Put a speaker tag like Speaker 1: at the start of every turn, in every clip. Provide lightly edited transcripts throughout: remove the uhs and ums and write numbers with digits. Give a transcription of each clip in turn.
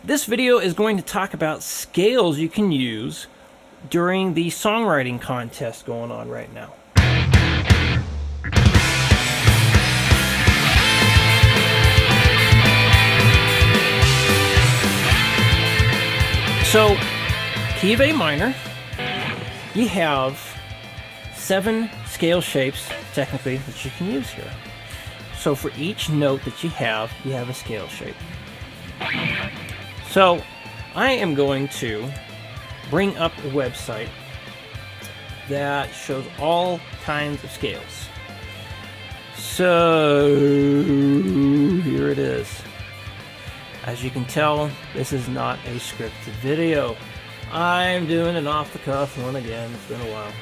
Speaker 1: This video is going to talk about scales you can use during the songwriting contest going on right now. So, key of A minor, you have 7 scale shapes, technically, that you can use here. So for each note that you have a scale shape. So, I am going to bring up a website that shows all kinds of scales. So, here it is. As you can tell, this is not a scripted video. I'm doing an off-the-cuff one again. It's been a while.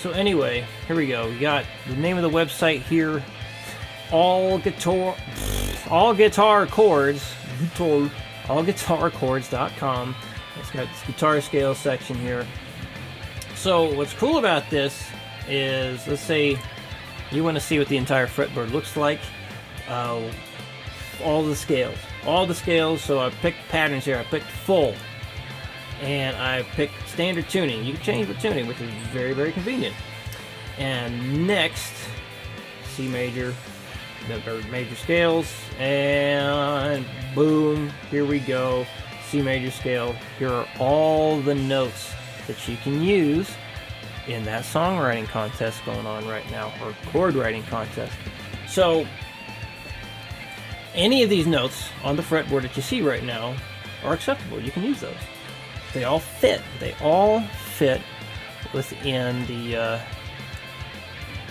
Speaker 1: So anyway, here we go. We got the name of the website here. allguitarchords.com. It's got this guitar scale section here. So what's cool about this is, let's say you want to see what the entire fretboard looks like. All the scales. So I picked patterns here. I picked full, and I picked standard tuning. You can change the tuning, which is very, very convenient. And next, C major, the major scales, and boom, here we go. C major scale. Here are all the notes that you can use in that songwriting contest going on right now, or chord writing contest. So any of these notes on the fretboard that you see right now are acceptable. You can use those. They all fit. They all fit within the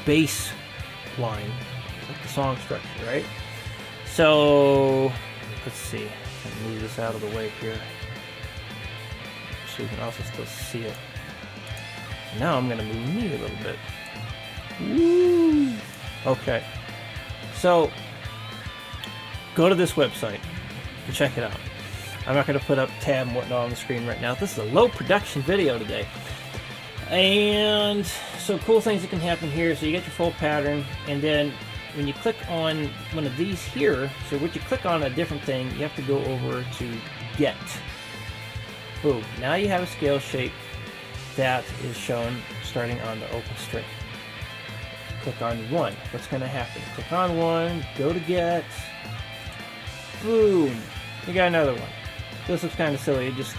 Speaker 1: bass line, like the song structure, right? So let's see. Let me move this out of the way here so you can also still see it. Now I'm going to move me a little bit. Woo! Okay. So go to this website and check it out. I'm not going to put up tab and whatnot on the screen right now. This is a low production video today. And so cool things that can happen here. So you get your full pattern, and then when you click on one of these here, so when you click on a different thing, you have to go over to Get. Boom. Now you have a scale shape that is shown starting on the open string. Click on 1. What's going to happen? Click on 1, go to Get. Boom! You got another one. This looks kind of silly. It just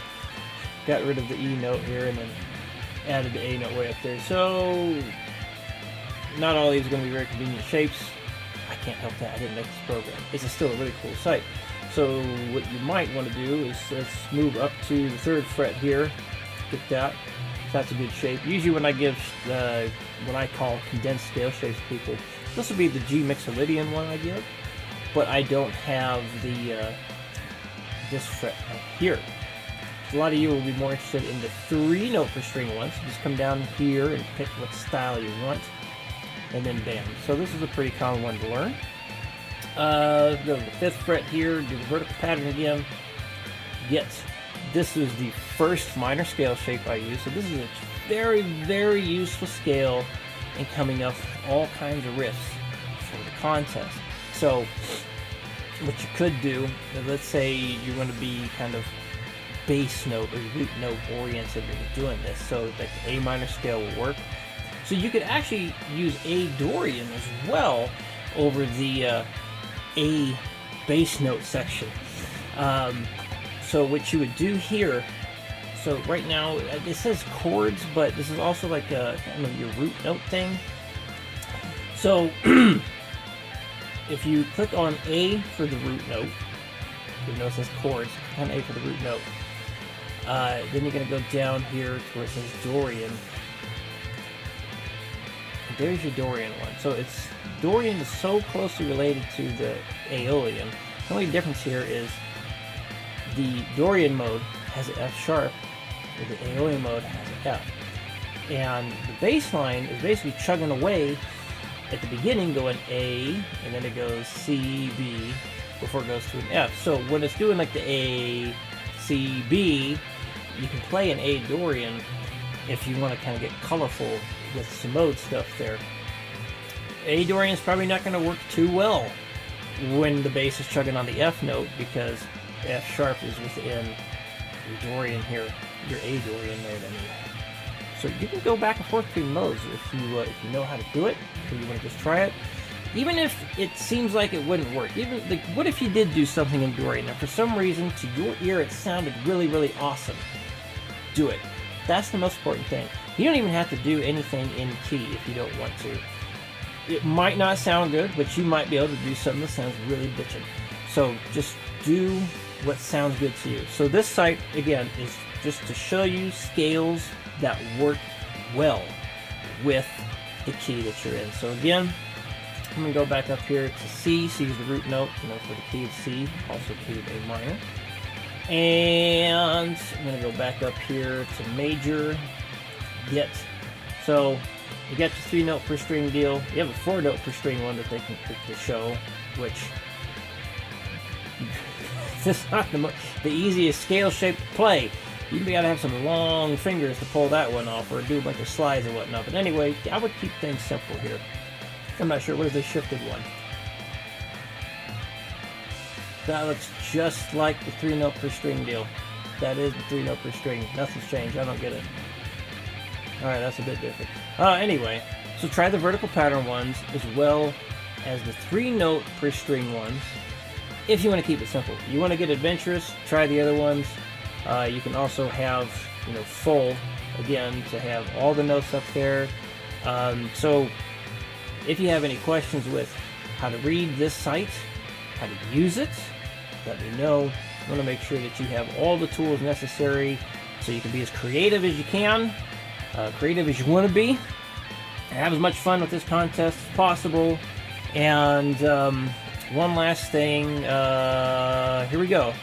Speaker 1: got rid of the E note here and then added the A note way up there. So, not all these are going to be very convenient shapes. I can't help that. I didn't make this program. This is still a really cool site. So, what you might want to do is let's move up to the 3rd fret here. Get that. That's a good shape. Usually when I give what I call condensed scale shapes to people, this will be the G Mixolydian one I give. But I don't have the this fret right here. A lot of you will be more interested in the 3-note per string ones. Just come down here and pick what style you want, and then bam. So this is a pretty common one to learn. Go to the 5th fret here, do the vertical pattern again. Get. This is the first minor scale shape I use. So this is a very, very useful scale in coming up with all kinds of riffs for the contest. So what you could do, let's say you want to be kind of bass note or root note oriented when you're doing this, so like the A minor scale will work. So you could actually use A Dorian as well over the A bass note section. So what you would do here, so right now it says chords, but this is also like a kind of your root note thing. So if you click on A for the root note, even though it says chords, click on A for the root note. Then you're going to go down here to where it says Dorian. And there's your Dorian one. So it's Dorian is so closely related to the Aeolian. The only difference here is the Dorian mode has an F sharp, and the Aeolian mode has an F. And the bass line is basically chugging away at the beginning, going A, and then it goes C, B, before it goes to an F. So when it's doing like the A, C, B, you can play an A Dorian if you want to kind of get colorful with some mode stuff there. A Dorian is probably not going to work too well when the bass is chugging on the F note, because F sharp is within your Dorian here, your A Dorian note anyway. So you can go back and forth between modes if you know how to do it, or you want to just try it. Even if it seems like it wouldn't work, what if you did do something in Dorian and for some reason to your ear it sounded really, really awesome? Do it. That's the most important thing. You don't even have to do anything in key if you don't want to. It might not sound good, but you might be able to do something that sounds really bitchin'. So just do what sounds good to you. So this site, again, is just to show you scales that work well with the key that you're in. So again, I'm going to go back up here to C. C is the root note, for the key of C, also key of A minor. And I'm going to go back up here to major, get. So you got your 3-note per string deal. You have a 4-note per string one that they can pick to show, which is not the easiest scale shape to play. You gotta have some long fingers to pull that one off, or do a bunch of slides and whatnot. But anyway, I would keep things simple here. I'm not sure. What is the shifted one? That looks just like the 3-note per string deal. That is the 3-note per string. Nothing's changed. I don't get it. Alright, that's a bit different. Anyway, so try the vertical pattern ones as well as the 3-note per string ones if you want to keep it simple. You want to get adventurous, try the other ones. You can also have, full, again, to have all the notes up there. So if you have any questions with how to read this site, how to use it, let me know. I want to make sure that you have all the tools necessary so you can be as creative as you can, creative as you want to be, and have as much fun with this contest as possible. And one last thing, here we go.